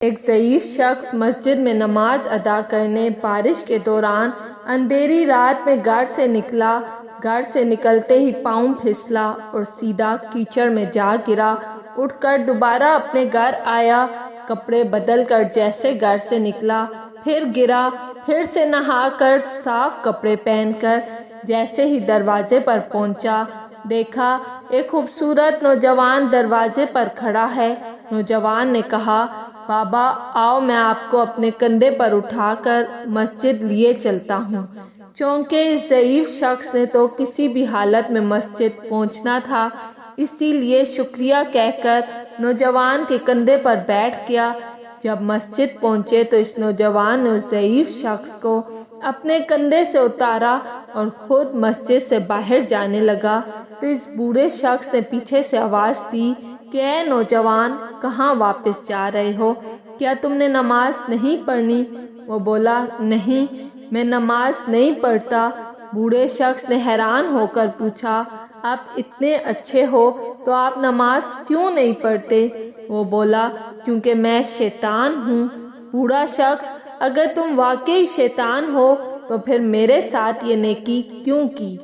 ایک ضعیف شخص مسجد میں نماز ادا کرنے بارش کے دوران اندھیری رات میں گھر سے نکلا۔ گھر سے نکلتے ہی پاؤں پھسلا اور سیدھا کیچڑ میں جا گرا۔ اٹھ کر دوبارہ اپنے گھر آیا، کپڑے بدل کر جیسے گھر سے نکلا، پھر گرا، پھر سے نہا کر صاف کپڑے پہن کر جیسے ہی دروازے پر پہنچا، دیکھا ایک خوبصورت نوجوان دروازے پر کھڑا ہے۔ نوجوان نے کہا، بابا آؤ میں آپ کو اپنے کندھے پر اٹھا کر مسجد لیے چلتا ہوں۔ چونکہ اس ضعیف شخص نے تو کسی بھی حالت میں مسجد پہنچنا تھا، اسی لیے شکریہ کہہ کر نوجوان کے کندھے پر بیٹھ گیا۔ جب مسجد پہنچے تو اس نوجوان نے اس ضعیف شخص کو اپنے کندھے سے اتارا اور خود مسجد سے باہر جانے لگا تو اس بوڑھے شخص نے پیچھے سے آواز دی کہ اے نوجوان، کہاں واپس جا رہے ہو؟ کیا تم نے نماز نہیں پڑھنی؟ وہ بولا، نہیں، میں نماز نہیں پڑھتا۔ بوڑھے شخص نے حیران ہو کر پوچھا، آپ اتنے اچھے ہو تو آپ نماز کیوں نہیں پڑھتے؟ وہ بولا، کیونکہ میں شیطان ہوں۔ بوڑھا شخص، اگر تم واقعی شیطان ہو تو پھر میرے ساتھ یہ نیکی کیوں کی؟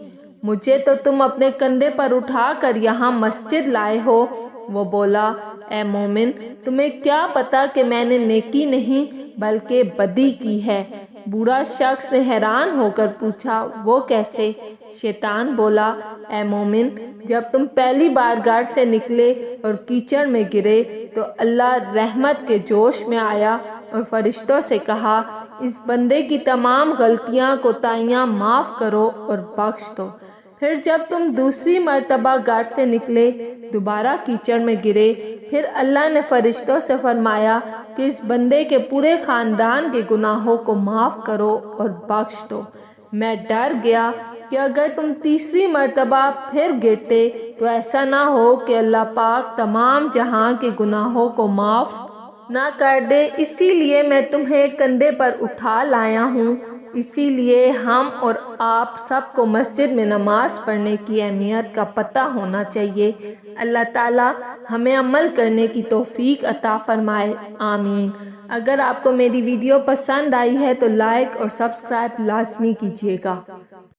مجھے تو تم اپنے کندھے پر اٹھا کر یہاں مسجد لائے ہو۔ وہ بولا، اے مومن، تمہیں کیا پتا کہ میں نے نیکی نہیں بلکہ بدی کی ہے؟ بوڑھا شخص نے حیران ہو کر پوچھا، وہ کیسے؟ شیطان بولا، اے مومن، جب تم پہلی بار گھر سے نکلے اور کیچڑ میں گرے تو اللہ رحمت کے جوش میں آیا اور فرشتوں سے کہا، اس بندے کی تمام غلطیاں کوتاہیاں معاف کرو اور بخش دو۔ پھر جب تم دوسری مرتبہ گھر سے نکلے، دوبارہ کیچڑ میں گرے، پھر اللہ نے فرشتوں سے فرمایا کہ اس بندے کے پورے خاندان کے گناہوں کو معاف کرو اور بخش دو۔ میں ڈر گیا کہ اگر تم تیسری مرتبہ پھر گرتے تو ایسا نہ ہو کہ اللہ پاک تمام جہاں کے گناہوں کو معاف نہ کر دے، اسی لیے میں تمہیں کندھے پر اٹھا لایا ہوں۔ اسی لیے ہم اور آپ سب کو مسجد میں نماز پڑھنے کی اہمیت کا پتہ ہونا چاہیے۔ اللہ تعالی ہمیں عمل کرنے کی توفیق عطا فرمائے، آمین۔ اگر آپ کو میری ویڈیو پسند آئی ہے تو لائک اور سبسکرائب لازمی کیجیے گا۔